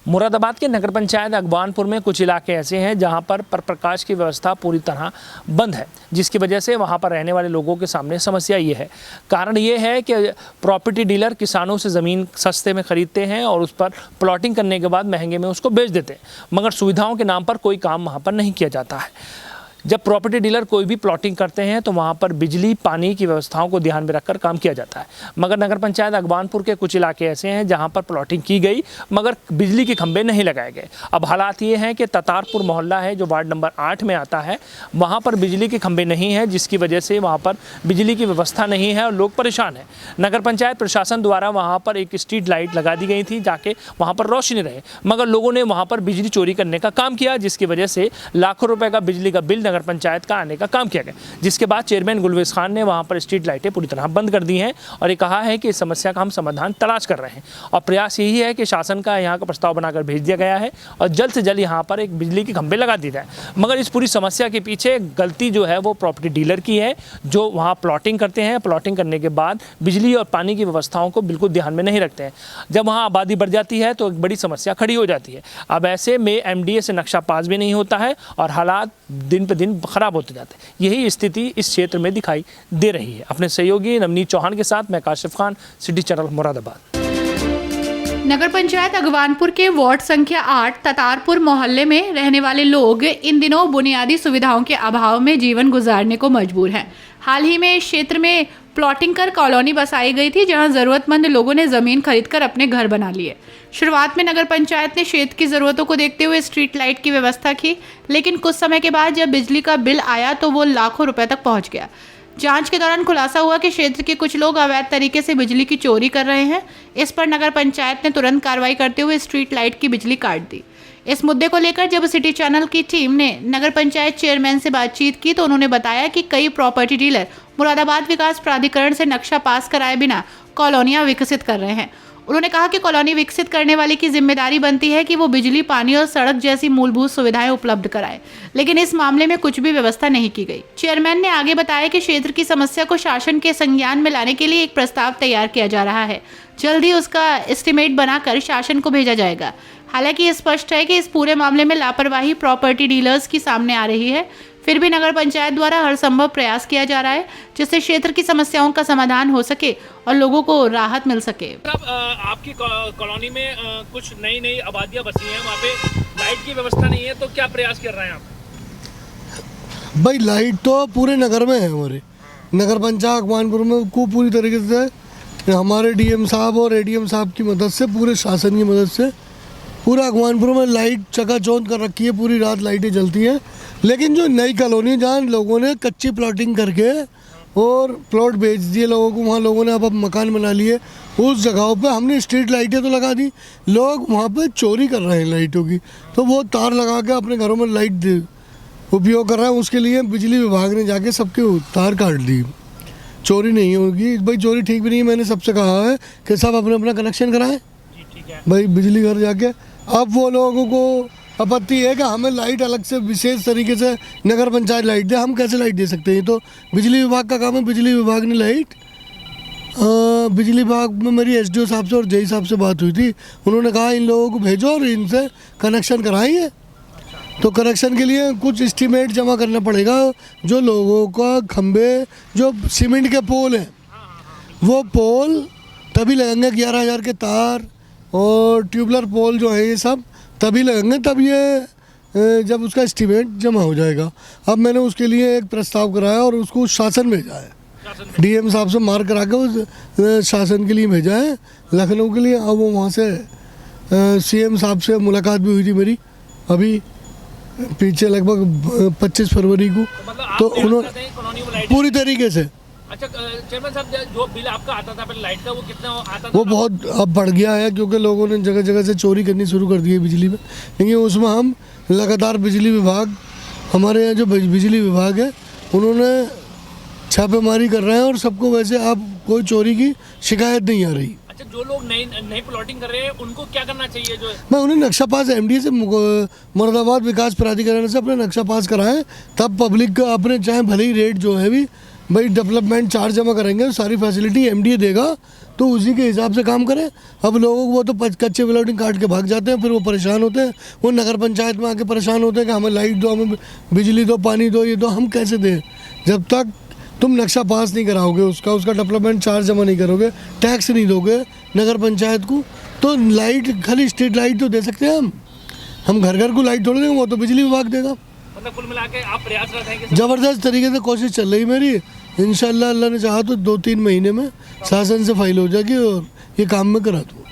मुरादाबाद के नगर पंचायत अगवानपुर में कुछ इलाके ऐसे हैं जहां पर प्रकाश की व्यवस्था पूरी तरह बंद है, जिसकी वजह से वहां पर रहने वाले लोगों के सामने समस्या ये है। कारण ये है कि प्रॉपर्टी डीलर किसानों से ज़मीन सस्ते में ख़रीदते हैं और उस पर प्लॉटिंग करने के बाद महंगे में उसको बेच देते हैं, मगर सुविधाओं के नाम पर कोई काम वहाँ पर नहीं किया जाता है। जब प्रॉपर्टी डीलर कोई भी प्लॉटिंग करते हैं तो वहाँ पर बिजली पानी की व्यवस्थाओं को ध्यान में रखकर काम किया जाता है, मगर नगर पंचायत अगवानपुर के कुछ इलाके ऐसे हैं जहाँ पर प्लॉटिंग की गई मगर बिजली के खंभे नहीं लगाए गए। अब हालात ये हैं कि ततारपुर मोहल्ला है जो वार्ड नंबर 8 में आता है, वहाँ पर बिजली के खंभे नहीं हैं, जिसकी वजह से वहाँ पर बिजली की व्यवस्था नहीं है और लोग परेशान हैं। नगर पंचायत प्रशासन द्वारा वहाँ पर एक स्ट्रीट लाइट लगा दी गई थी जाके वहाँ पर रोशनी रहे, मगर लोगों ने वहाँ पर बिजली चोरी करने का काम किया, जिसकी वजह से लाखों रुपए का बिजली का बिल नगर पंचायत का आने का काम किया गया। जिसके बाद चेयरमैन गुलवेज खान ने वहां पर स्ट्रीट लाइटें पूरी तरह बंद कर दी हैं और ये कहा है कि इस समस्या का हम समाधान तलाश कर रहे हैं और प्रयास यही है कि शासन का यहाँ का प्रस्ताव बनाकर भेज दिया गया है और जल्द से जल्द यहाँ पर एक बिजली के खंभे लगा दिए जाए। मगर इस पूरी समस्या के पीछे गलती जो है वो प्रॉपर्टी डीलर की है, जो वहाँ प्लॉटिंग करते हैं, प्लॉटिंग करने के बाद बिजली और पानी की व्यवस्थाओं को बिल्कुल ध्यान में नहीं रखते हैं। जब वहाँ आबादी बढ़ जाती है तो एक बड़ी समस्या खड़ी हो जाती है। अब ऐसे में MDA से नक्शा पास भी नहीं होता है और हालात दिन पर दिन खराब होते जाते हैं। यही स्थिति इस क्षेत्र में दिखाई दे रही है। अपने सहयोगी नवनीत चौहान के साथ मैं काशिफ खान, सिटी चैनल मुरादाबाद। नगर पंचायत अगवानपुर के वार्ड संख्या 8 ततारपुर मोहल्ले में रहने वाले लोग इन दिनों बुनियादी सुविधाओं के अभाव में जीवन गुजारने को मजबूर हैं। हाल ही में इस क्षेत्र में प्लॉटिंग कर कॉलोनी बसाई गई थी, जहां जरूरतमंद लोगों ने जमीन खरीदकर अपने घर बना लिए। शुरुआत में नगर पंचायत ने क्षेत्र की जरूरतों को देखते हुए स्ट्रीट लाइट की व्यवस्था की, लेकिन कुछ समय के बाद जब बिजली का बिल आया तो वो लाखों रुपए तक पहुंच गया। जांच के दौरान खुलासा हुआ कि क्षेत्र के कुछ लोग अवैध तरीके से बिजली की चोरी कर रहे हैं। इस पर नगर पंचायत ने तुरंत कार्रवाई करते हुए स्ट्रीट लाइट की बिजली काट दी। इस मुद्दे को लेकर जब सिटी चैनल की टीम ने नगर पंचायत चेयरमैन से बातचीत की तो उन्होंने बताया कि कई प्रॉपर्टी डीलर मुरादाबाद विकास प्राधिकरण से नक्शा पास कराए बिना कॉलोनियां विकसित कर रहे हैं। उन्होंने कहा कि कॉलोनी विकसित करने वाले की जिम्मेदारी बनती है कि वो बिजली, पानी और सड़क जैसी मूलभूत सुविधाएं उपलब्ध कराए, लेकिन इस मामले में कुछ भी व्यवस्था नहीं की गई। चेयरमैन ने आगे बताया कि क्षेत्र की समस्या को शासन के संज्ञान में लाने के लिए एक प्रस्ताव तैयार किया जा रहा है। जल्द ही उसका एस्टीमेट बनाकर शासन को भेजा जाएगा। हालांकि ये स्पष्ट है कि इस पूरे मामले में लापरवाही प्रॉपर्टी डीलर्स की सामने आ रही है, फिर भी नगर पंचायत द्वारा हर संभव प्रयास किया जा रहा है जिससे क्षेत्र की समस्याओं का समाधान हो सके और लोगों को राहत मिल सके। आपकी कॉलोनी में कुछ नई आबादियां बसी हैं, वहाँ पे लाइट की व्यवस्था नहीं है, तो क्या प्रयास कर रहे हैं आप? भाई लाइट तो पूरे नगर में है, हमारे नगर पंचायत अगवानपुर में को पूरी तरीके से हमारे DM साहब और ADM साहब की मदद से, पूरे शासन की मदद से पूरा अगवानपुर में लाइट चकाचौंध कर रखी है, पूरी रात लाइटें जलती हैं। लेकिन जो नई कॉलोनी जहाँ लोगों ने कच्ची प्लॉटिंग करके और प्लॉट बेच दिए लोगों को, वहाँ लोगों ने अब मकान बना लिए, उस जगहों पे हमने स्ट्रीट लाइटें तो लगा दी। लोग वहाँ पे चोरी कर रहे हैं लाइटों की, तो वो तार लगा के अपने घरों में लाइट उपयोग कर रहे हैं। उसके लिए बिजली विभाग ने जाके सबके तार काट दी। चोरी नहीं होगी भाई, चोरी ठीक भी नहीं है। मैंने सबसे कहा है कि सब अपना अपना कनेक्शन कराएं भाई बिजली घर जाके। अब वो लोगों को आपत्ति है कि हमें लाइट अलग से विशेष तरीके से नगर पंचायत लाइट दे। हम कैसे लाइट दे सकते हैं? तो बिजली विभाग का काम है। बिजली विभाग ने लाइट, बिजली विभाग में मेरी SDO साहब से और JE साहब से बात हुई थी। उन्होंने कहा इन लोगों को भेजो और इनसे कनेक्शन कराएंगे। तो कनेक्शन के लिए कुछ एस्टीमेट जमा करना पड़ेगा। जो लोगों का खंबे, जो सीमेंट के पोल हैं, वो पोल तभी लगेंगे, 11,000 के तार और ट्यूबलर पोल जो है ये सब तभी लगेंगे, तब ये जब उसका एस्टीमेट जमा हो जाएगा। अब मैंने उसके लिए एक प्रस्ताव कराया और उसको शासन भेजा है। DM साहब से मार करा के उस शासन के लिए भेजा है लखनऊ के लिए। अब वो वहाँ से CM साहब से मुलाकात भी हुई थी मेरी अभी पीछे लगभग 25 फरवरी को। तो उन्होंने पूरी तरीके से। अच्छा चेयरमैन साहब, जो बिल आपका आता था पहले लाइट का, वो कितना आता था? वो बहुत अब बढ़ गया है क्योंकि लोगों ने जगह जगह से चोरी करनी शुरू कर दी है बिजली में। लेकिन उसमें हम लगातार बिजली विभाग, हमारे यहाँ जो बिजली विभाग है, उन्होंने छापेमारी कर रहे हैं और सबको वैसे अब कोई चोरी की शिकायत नहीं आ रही। अच्छा, जो लोग नई प्लॉटिंग कर रहे हैं उनको क्या करना चाहिए? जो मैं उन्हें नक्शा पास MDA से, मुरादाबाद विकास प्राधिकरण से अपने नक्शा पास कराएं, तब पब्लिक का अपने चाहे भले ही रेट जो है भी भाई डेवलपमेंट चार्ज जमा करेंगे, सारी फैसिलिटी एमडीए देगा, तो उसी के हिसाब से काम करें। अब लोगों को वो तो कच्चे प्लॉटिंग काट के भाग जाते हैं, फिर वो परेशान होते हैं, वो नगर पंचायत में आके परेशान होते हैं कि हमें लाइट दो, हमें बिजली दो, पानी दो, ये दो। हम कैसे दें जब तक तुम नक्शा पास नहीं कराओगे, उसका डेवलपमेंट चार्ज जमा नहीं करोगे, टैक्स नहीं दोगे नगर पंचायत को, तो लाइट खाली स्ट्रीट लाइट तो दे सकते हैं हम घर घर को लाइट थोड़ी देंगे, वो तो बिजली विभाग देगा। मतलब कुल मिला के आप प्रयासरत हैं कि ज़बरदस्त तरीके से कोशिश चल रही मेरी। इंशाल्लाह अल्लाह ने चाहा तो 2-3 महीने में शासन से फाइल हो जाएगी और ये काम में करा दूँ।